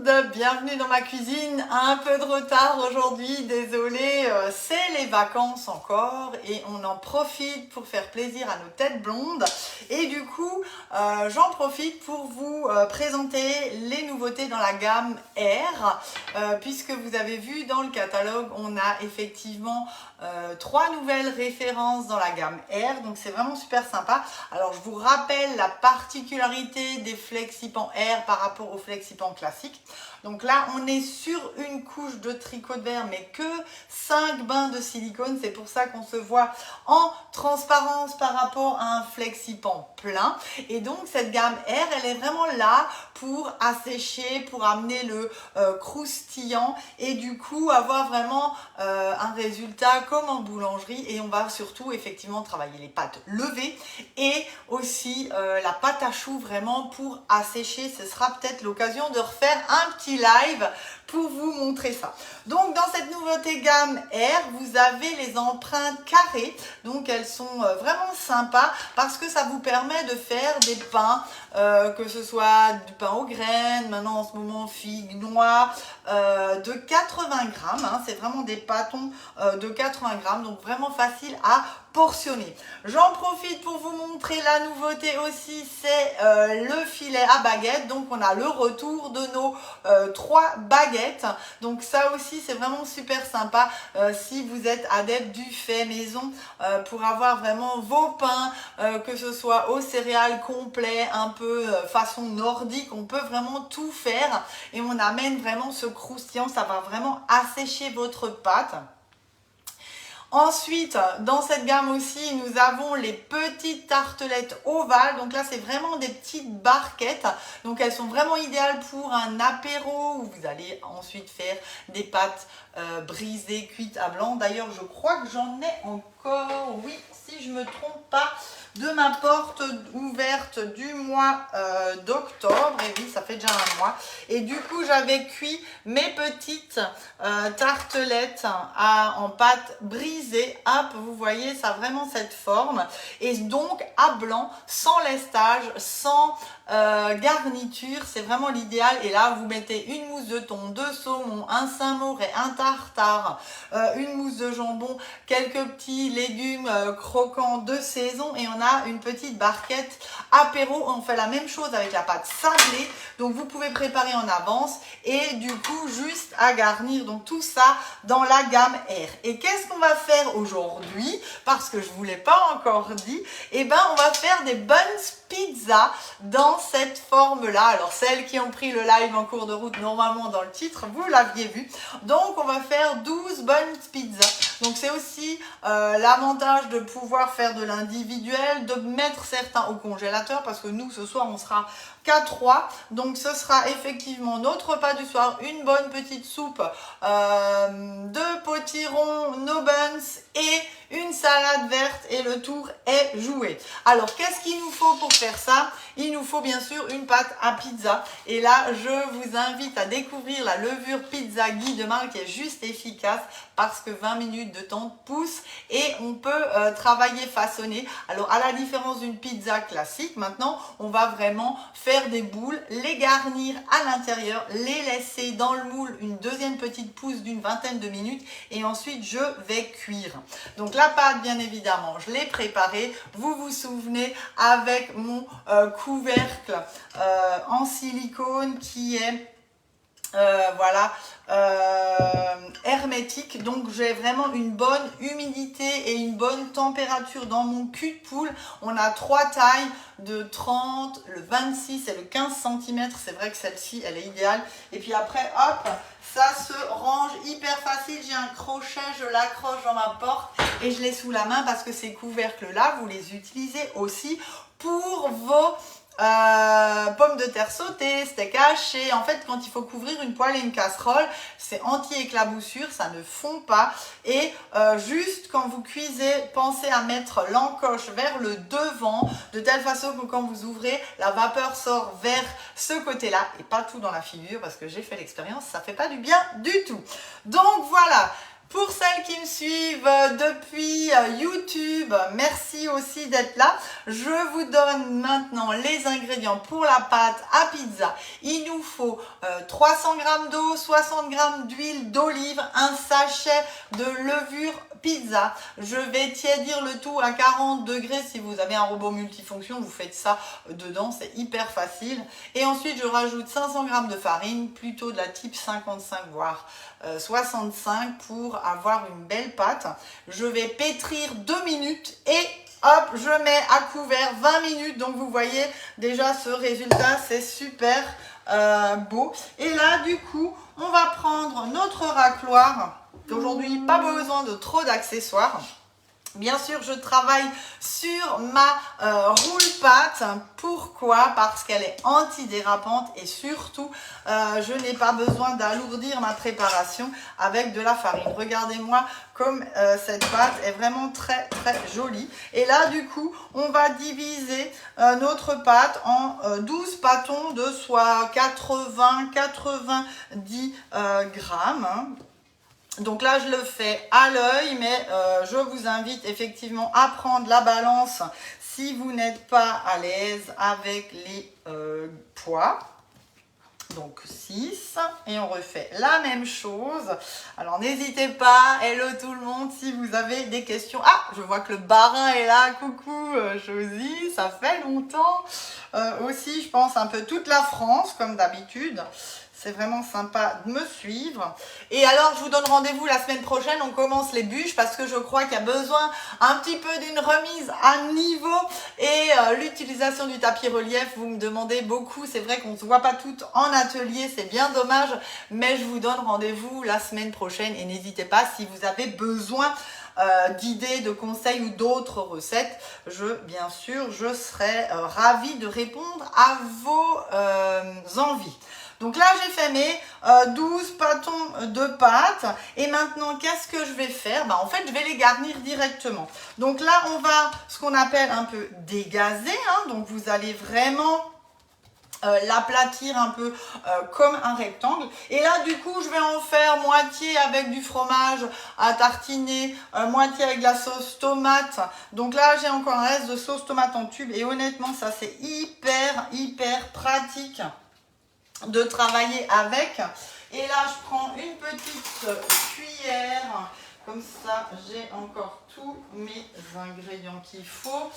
bienvenue dans ma cuisine. Un peu de retard aujourd'hui, désolé, c'est les vacances encore et on en profite pour faire plaisir à nos têtes blondes. Et du coup, j'en profite pour vous présenter les nouveautés dans la gamme R, puisque vous avez vu dans le catalogue, on a effectivement 3 nouvelles références dans la gamme R, donc c'est vraiment super sympa. Alors je vous rappelle la particularité des FlexiPan R par rapport aux FlexiPan classiques. Donc là on est sur une couche de tricot de verre mais que 5 bains de silicone, c'est pour ça qu'on se voit en transparence par rapport à un FlexiPan plein. Et donc cette gamme R, elle est vraiment là pour assécher, pour amener le croustillant et du coup avoir vraiment un résultat comme en boulangerie. Et on va surtout effectivement travailler les pâtes levées et aussi la pâte à choux vraiment pour assécher. Ce sera peut-être l'occasion de refaire un petit live pour vous montrer ça. Donc dans cette nouveauté gamme R, vous avez les empreintes carrées, donc elles sont vraiment sympas parce que ça vous permet de faire des pains, que ce soit du pain aux graines, maintenant en ce moment figues, noix, de 80 grammes, hein, c'est vraiment des pâtons de 80 grammes, donc vraiment facile à portionner. J'en profite pour vous montrer la nouveauté aussi, c'est le filet à baguette. Donc on a le retour de nos 3 baguettes. Donc ça aussi c'est vraiment super sympa si vous êtes adepte du fait maison pour avoir vraiment vos pains, que ce soit aux céréales complet, un peu façon nordique, on peut vraiment tout faire et on amène vraiment ce croustillant, ça va vraiment assécher votre pâte. Ensuite, dans cette gamme aussi, nous avons les petites tartelettes ovales. Donc là, c'est vraiment des petites barquettes. Donc elles sont vraiment idéales pour un apéro où vous allez ensuite faire des pâtes brisées, cuites à blanc. D'ailleurs, je crois que j'en ai encore, oui, si je ne me trompe pas, de ma porte ouverte du mois d'octobre. Et oui, ça fait déjà un mois. Et du coup, j'avais cuit mes petites tartelettes en pâte brisée. Hop, vous voyez, ça a vraiment cette forme. Et donc, à blanc, sans lestage, sans garniture, c'est vraiment l'idéal. Et là, vous mettez une mousse de thon, 2 saumons, un saint-mauré, un tartare, une mousse de jambon, quelques petits légumes croquants de saison et on a une petite barquette apéro. On fait la même chose avec la pâte sablée, donc vous pouvez préparer en avance et du coup juste à garnir. Donc tout ça dans la gamme R. Et qu'est-ce qu'on va faire aujourd'hui? Parce que je vous l'ai pas encore dit, et ben on va faire des buns pizza dans cette forme là. Alors celles qui ont pris le live en cours de route, normalement dans le titre vous l'aviez vu. Donc on va faire 12 buns pizza. Donc c'est aussi l'avantage de pouvoir faire de l'individuel, de mettre certains au congélateur parce que nous ce soir on sera qu'à 3. Donc ce sera effectivement notre repas du soir, une bonne petite soupe de potiron, nos buns et une salade verte et le tour est joué. Alors qu'est-ce qu'il nous faut pour faire ça? Il nous faut bien sûr une pâte à pizza et là je vous invite à découvrir la levure pizza Guy de Marle qui est juste efficace parce que 20 minutes de temps pousse et on peut travailler façonner. Alors à la différence d'une pizza classique, maintenant on va vraiment faire des boules, les garnir à l'intérieur, les laisser dans le moule une deuxième petite pousse d'une vingtaine de minutes et ensuite je vais cuire. Donc la pâte bien évidemment je l'ai préparée, vous vous souvenez avec mon couvercle en silicone qui est voilà, hermétique. Donc j'ai vraiment une bonne humidité et une bonne température dans mon cul de poule. On a 3 tailles de 30, le 26 et le 15 cm. C'est vrai que celle-ci elle est idéale. Et puis après hop, ça se range hyper facile. J'ai un crochet, je l'accroche dans ma porte et je l'ai sous la main parce que ces couvercles là vous les utilisez aussi pour vos pommes de terre sautées, steak haché. En fait, quand il faut couvrir une poêle et une casserole, c'est anti-éclaboussure, ça ne fond pas. Et juste quand vous cuisez, pensez à mettre l'encoche vers le devant, de telle façon que quand vous ouvrez, la vapeur sort vers ce côté-là et pas tout dans la figure, parce que j'ai fait l'expérience, ça fait pas du bien du tout. Donc voilà. Pour celles qui me suivent depuis YouTube, merci aussi d'être là. Je vous donne maintenant les ingrédients pour la pâte à pizza. Il nous faut 300 g d'eau, 60 g d'huile d'olive, un sachet de levure pizza. Je vais tiédir le tout à 40 degrés. Si vous avez un robot multifonction, vous faites ça dedans, c'est hyper facile. Et ensuite, je rajoute 500 g de farine, plutôt de la type 55 voire 65 pour avoir une belle pâte. Je vais pétrir 2 minutes et hop, je mets à couvert 20 minutes. Donc vous voyez déjà ce résultat, c'est super beau. Et là, du coup, on va prendre notre racloir. Aujourd'hui, pas besoin de trop d'accessoires. Bien sûr, je travaille sur ma roule-pâte. Pourquoi? Parce qu'elle est antidérapante et surtout, je n'ai pas besoin d'alourdir ma préparation avec de la farine. Regardez-moi comme cette pâte est vraiment très très jolie. Et là, du coup, on va diviser notre pâte en 12 pâtons de soit 80-90 grammes. Donc là, je le fais à l'œil, mais je vous invite effectivement à prendre la balance si vous n'êtes pas à l'aise avec les poids. Donc 6, et on refait la même chose. Alors n'hésitez pas, hello tout le monde, si vous avez des questions. Ah, je vois que le barin est là, coucou Josie, ça fait longtemps. Aussi, je pense un peu toute la France, comme d'habitude. C'est vraiment sympa de me suivre. Et alors, je vous donne rendez-vous la semaine prochaine. On commence les bûches parce que je crois qu'il y a besoin un petit peu d'une remise à niveau. Et l'utilisation du tapis relief, vous me demandez beaucoup. C'est vrai qu'on ne se voit pas toutes en atelier. C'est bien dommage. Mais je vous donne rendez-vous la semaine prochaine. Et n'hésitez pas si vous avez besoin d'idées, de conseils ou d'autres recettes. Bien sûr, je serai ravie de répondre à vos envies. Donc là, j'ai fait mes 12 pâtons de pâte. Et maintenant, qu'est-ce que je vais faire? En fait, je vais les garnir directement. Donc là, on va, ce qu'on appelle un peu dégazer. Donc, vous allez vraiment l'aplatir un peu comme un rectangle. Et là, du coup, je vais en faire moitié avec du fromage à tartiner, moitié avec de la sauce tomate. Donc là, j'ai encore un reste de sauce tomate en tube. Et honnêtement, ça, c'est hyper pratique de travailler avec. Et là, je prends une petite cuillère. Comme ça, j'ai encore tous mes ingrédients qu'il faut.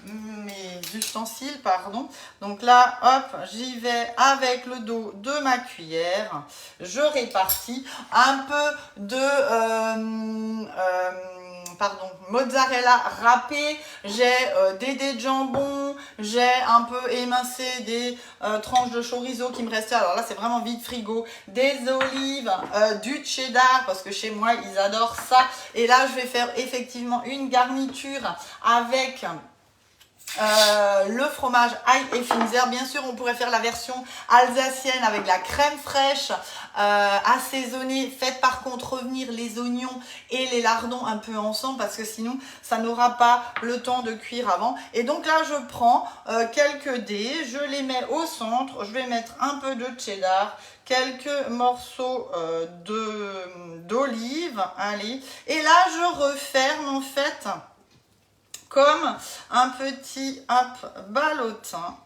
Mes ustensiles, pardon. Donc là, hop, j'y vais avec le dos de ma cuillère. Je répartis un peu de mozzarella râpé. J'ai des dés de jambon. J'ai un peu émincé des tranches de chorizo qui me restaient. Alors là, c'est vraiment vide frigo. Des olives, du cheddar, parce que chez moi, ils adorent ça. Et là, je vais faire effectivement une garniture avec le fromage ail et Finzer. Bien sûr, on pourrait faire la version alsacienne avec la crème fraîche assaisonnée. Faites par contre revenir les oignons et les lardons un peu ensemble parce que sinon, ça n'aura pas le temps de cuire avant. Et donc là, je prends quelques dés, je les mets au centre. Je vais mettre un peu de cheddar, quelques morceaux d'olive. Allez. Et là, je referme en fait comme un petit ballotin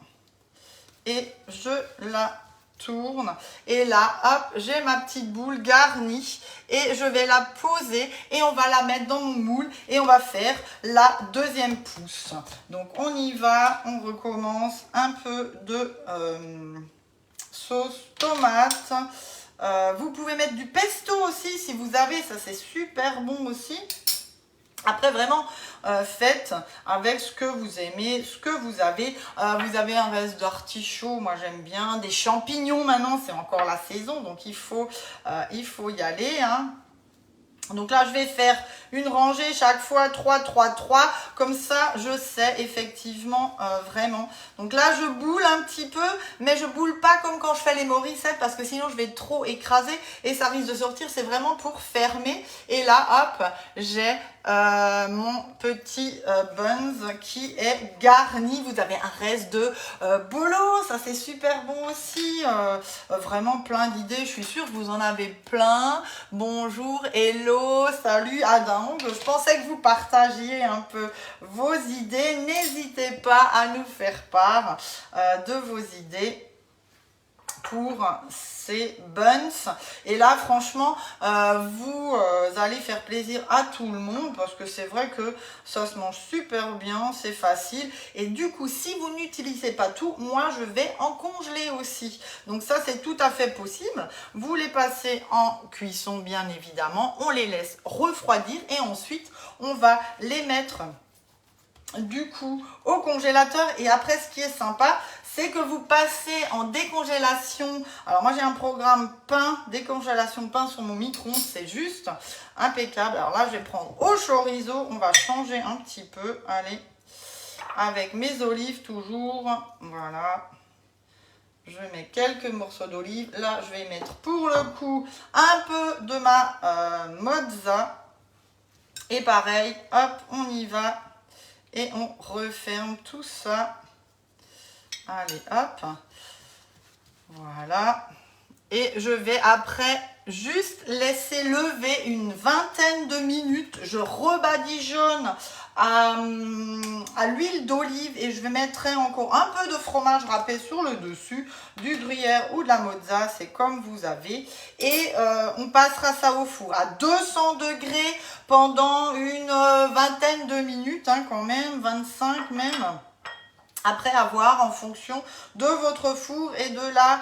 et je la tourne et là hop, j'ai ma petite boule garnie et je vais la poser et on va la mettre dans mon moule et on va faire la deuxième pousse. Donc on y va, on recommence. Un peu de sauce tomate. Vous pouvez mettre du pesto aussi si vous avez, ça c'est super bon aussi. Après, vraiment, faites avec ce que vous aimez, ce que vous avez. Vous avez un reste d'artichaut, moi j'aime bien. Des champignons, maintenant, c'est encore la saison, donc il faut y aller. Donc là, je vais faire une rangée chaque fois 3, 3, 3. Comme ça, je sais effectivement vraiment. Donc là, je boule un petit peu, mais je boule pas comme quand je fais les morissettes parce que sinon, je vais trop écraser et ça risque de sortir. C'est vraiment pour fermer. Et là, hop, j'ai mon petit buns qui est garni. Vous avez un reste de bolo, ça c'est super bon aussi. Vraiment plein d'idées, je suis sûre que vous en avez plein. Bonjour, hello, salut Adam. Je pensais que vous partagiez un peu vos idées. N'hésitez pas à nous faire part de vos idées pour ces buns. Et là franchement vous allez faire plaisir à tout le monde parce que c'est vrai que ça se mange super bien, c'est facile. Et du coup si vous n'utilisez pas tout, moi je vais en congeler aussi. Donc ça c'est tout à fait possible. Vous les passez en cuisson bien évidemment, on les laisse refroidir et ensuite on va les mettre du coup au congélateur. Et après ce qui est sympa, c'est que vous passez en décongélation. Alors moi j'ai un programme pain, décongélation pain sur mon micro-ondes, c'est juste impeccable. Alors là je vais prendre au chorizo, on va changer un petit peu, allez, avec mes olives toujours, voilà. Je mets quelques morceaux d'olive, là je vais mettre pour le coup un peu de ma mozza. Et pareil, hop, on y va et on referme tout ça. Allez, hop, voilà. Et je vais après juste laisser lever une vingtaine de minutes. Je rebadigeonne à l'huile d'olive et je vais mettre encore un peu de fromage râpé sur le dessus, du gruyère ou de la mozza, c'est comme vous avez. Et on passera ça au four à 200 degrés pendant une vingtaine de minutes, hein, quand même, 25 même. Après avoir en fonction de votre four et de la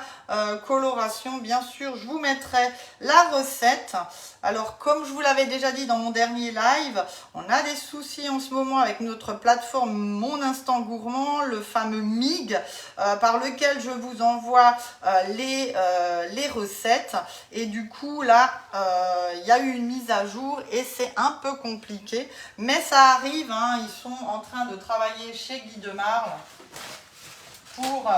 coloration, bien sûr, je vous mettrai la recette. Alors, comme je vous l'avais déjà dit dans mon dernier live, on a des soucis en ce moment avec notre plateforme Mon Instant Gourmand, le fameux MIG, par lequel je vous envoie les recettes. Et du coup, là, il y a eu une mise à jour et c'est un peu compliqué. Mais ça arrive, hein, ils sont en train de travailler chez Guy Demarle pour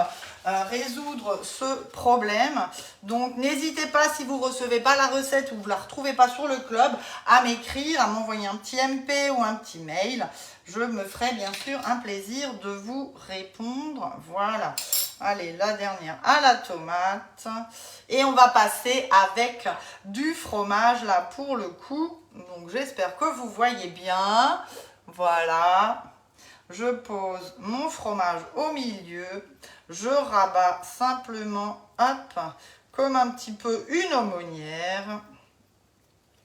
résoudre ce problème. Donc n'hésitez pas, si vous ne recevez pas la recette ou vous ne la retrouvez pas sur le club, à m'écrire, à m'envoyer un petit MP ou un petit mail. Je me ferai bien sûr un plaisir de vous répondre. Voilà. Allez, la dernière à la tomate. Et on va passer avec du fromage là pour le coup. Donc j'espère que vous voyez bien. Voilà. Je pose mon fromage au milieu, je rabats simplement, hop, comme un petit peu une aumônière.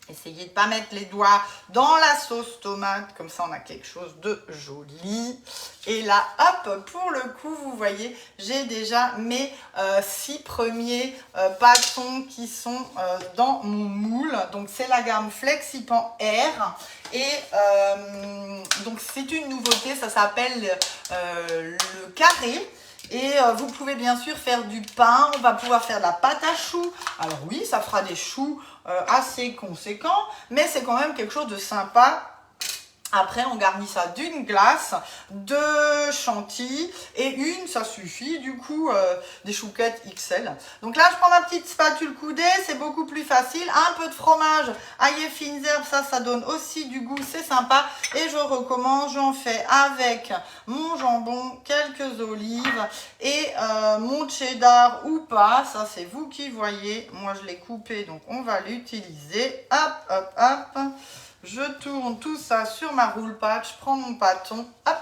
Essayez de ne pas mettre les doigts dans la sauce tomate, comme ça on a quelque chose de joli. Et là, hop, pour le coup, vous voyez, j'ai déjà mes 6 premiers pâtons qui sont dans mon moule. Donc c'est la gamme Flexipan Air. Et donc c'est une nouveauté, ça s'appelle le carré. Et vous pouvez bien sûr faire du pain, on va pouvoir faire de la pâte à choux. Alors oui, ça fera des choux assez conséquents, mais c'est quand même quelque chose de sympa. Après, on garnit ça d'une glace, de chantilly et une, ça suffit, du coup, des chouquettes XL. Donc là, je prends ma petite spatule coudée, c'est beaucoup plus facile. Un peu de fromage, ail et fines herbes, ça donne aussi du goût, c'est sympa. Et je recommence, j'en fais avec mon jambon, quelques olives et mon cheddar ou pas. Ça, c'est vous qui voyez. Moi, je l'ai coupé, donc on va l'utiliser. Hop, hop, hop. Je tourne tout ça sur ma roule pâte, je prends mon bâton, hop,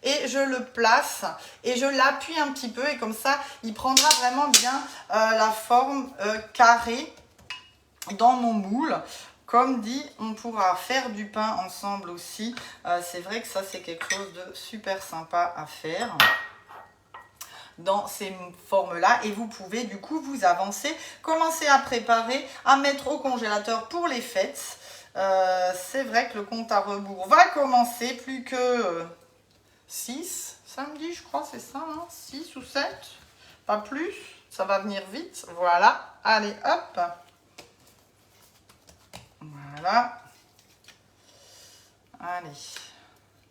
et je le place et je l'appuie un petit peu et comme ça, il prendra vraiment bien la forme carrée dans mon moule. Comme dit, on pourra faire du pain ensemble aussi. C'est vrai que ça, c'est quelque chose de super sympa à faire dans ces formes-là. Et vous pouvez du coup vous avancer, commencer à préparer, à mettre au congélateur pour les fêtes. C'est vrai que le compte à rebours va commencer, plus que 6 samedi, je crois, c'est ça, hein, 6 ou 7, pas plus, ça va venir vite, voilà, allez, hop, voilà, allez,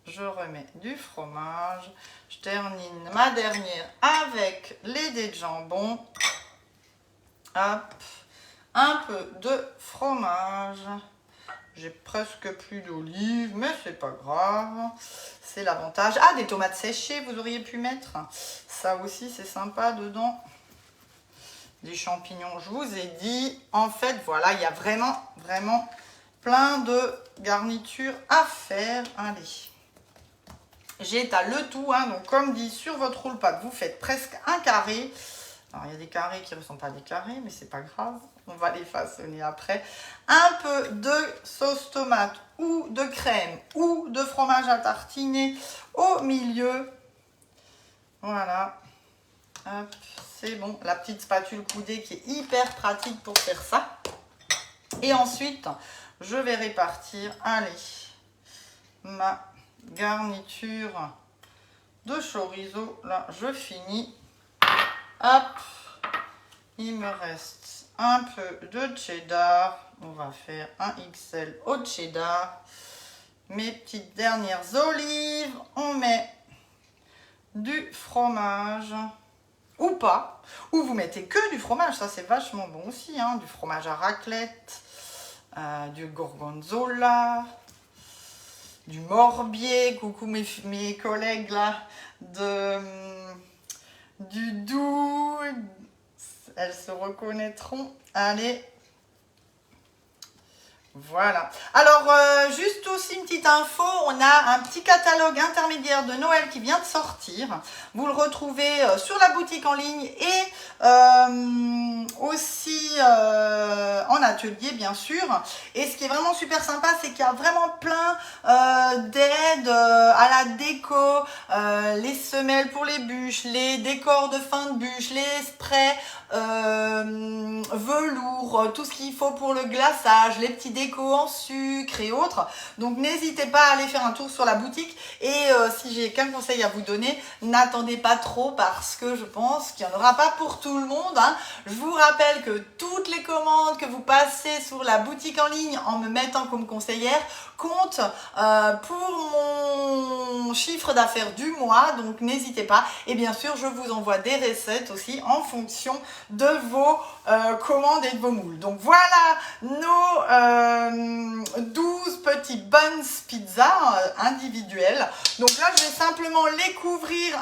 je remets du fromage, je termine ma dernière avec les dés de jambon, hop, un peu de fromage. J'ai presque plus d'olives, mais c'est pas grave. C'est l'avantage. Ah, des tomates séchées, vous auriez pu mettre. Ça aussi, c'est sympa dedans. Des champignons, je vous ai dit. En fait, voilà, il y a vraiment plein de garnitures à faire. Allez. J'étale le tout, hein, donc comme dit sur votre roule-pâte, vous faites presque un carré. Alors, il y a des carrés qui ne ressemblent pas à des carrés, mais c'est pas grave. On va les façonner après. Un peu de sauce tomate ou de crème ou de fromage à tartiner au milieu. Voilà. Hop, c'est bon. La petite spatule coudée qui est hyper pratique pour faire ça. Et ensuite, je vais répartir, allez, ma garniture de chorizo. Là, je finis. Hop, il me reste un peu de cheddar. On va faire un XL au cheddar. Mes petites dernières olives. On met du fromage. Ou pas. Ou vous mettez que du fromage. Ça, c'est vachement bon aussi. Hein. Du fromage à raclette. Du gorgonzola. Du morbier. Coucou mes collègues là. Du doux. Elles se reconnaîtront. Allez. Voilà. Alors, juste aussi une petite info, on a un petit catalogue intermédiaire de Noël qui vient de sortir. Vous le retrouvez sur la boutique en ligne et aussi en atelier, bien sûr. Et ce qui est vraiment super sympa, c'est qu'il y a vraiment plein d'aides à la déco, les semelles pour les bûches, les décors de fin de bûche, les sprays velours, tout ce qu'il faut pour le glaçage, les petits déco en sucre et autres. Donc n'hésitez pas à aller faire un tour sur la boutique et si j'ai qu'un conseil à vous donner, n'attendez pas trop parce que je pense qu'il n'y en aura pas pour tout le monde. Hein. Je vous rappelle que toutes les commandes que vous passez sur la boutique en ligne en me mettant comme conseillère comptent pour mon chiffre d'affaires du mois. Donc n'hésitez pas et bien sûr je vous envoie des recettes aussi en fonction de vos commandes et de vos moules. Donc voilà nos 12 petits buns pizza individuels. Donc là je vais simplement les couvrir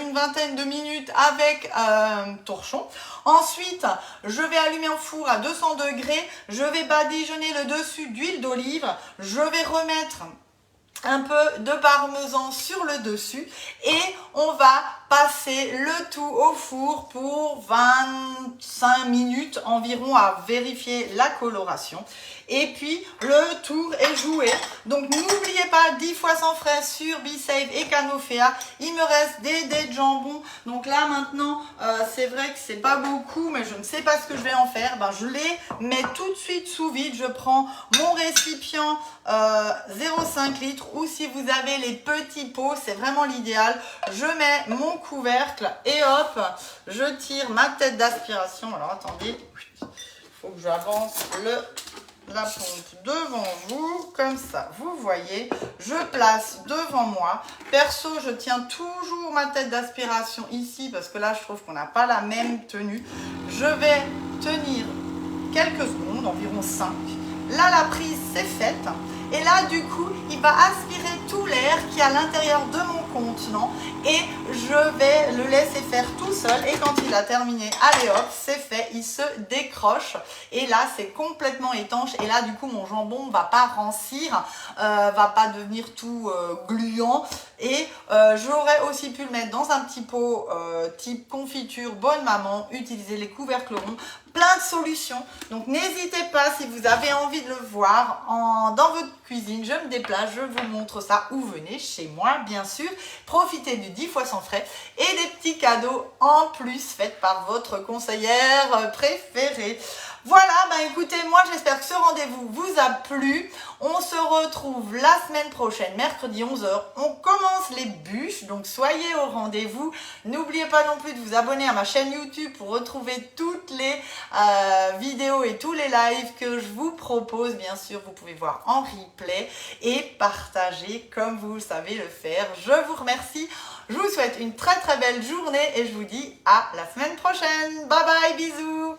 une vingtaine de minutes avec un torchon. Ensuite je vais allumer un four à 200 degrés. Je vais badigeonner le dessus d'huile d'olive. Je vais remettre un peu de parmesan sur le dessus et on va passer le tout au four pour 25 minutes environ à vérifier la coloration. Et puis le tour est joué. Donc n'oubliez pas 10 fois sans frais sur B-Save et Canofea. Il me reste des dés de jambon. Donc là maintenant c'est vrai que c'est pas beaucoup mais je ne sais pas ce que je vais en faire. Ben, je les mets tout de suite sous vide. Je prends mon récipient 0,5 litres ou si vous avez les petits pots, c'est vraiment l'idéal. Je mets mon couvercle et hop, je tire ma tête d'aspiration. Alors attendez, il faut que j'avance la pompe devant vous, comme ça, vous voyez, je place devant moi. Perso, je tiens toujours ma tête d'aspiration ici, parce que là, je trouve qu'on n'a pas la même tenue. Je vais tenir quelques secondes, environ 5. Là, la prise, c'est faite. Et là, du coup, il va aspirer tout l'air qui est à l'intérieur de mon contenant. Et je vais le laisser faire tout seul. Et quand il a terminé, allez hop, c'est fait. Il se décroche. Et là, c'est complètement étanche. Et là, du coup, mon jambon ne va pas rancir. Va pas devenir tout gluant. Et j'aurais aussi pu le mettre dans un petit pot type confiture bonne maman. Utiliser les couvercles ronds. Plein de solutions. Donc n'hésitez pas si vous avez envie de le voir dans votre cuisine. Je me déplace, je vous montre ça ou venez chez moi bien sûr. Profitez du 10 fois sans frais et des petits cadeaux en plus faits par votre conseillère préférée. Voilà, bah écoutez, moi j'espère que ce rendez-vous vous a plu. On se retrouve la semaine prochaine, mercredi 11h. On commence les bûches, donc soyez au rendez-vous. N'oubliez pas non plus de vous abonner à ma chaîne YouTube pour retrouver toutes les vidéos et tous les lives que je vous propose. Bien sûr, vous pouvez voir en replay et partager comme vous le savez le faire. Je vous remercie. Je vous souhaite une très très belle journée et je vous dis à la semaine prochaine. Bye bye, bisous.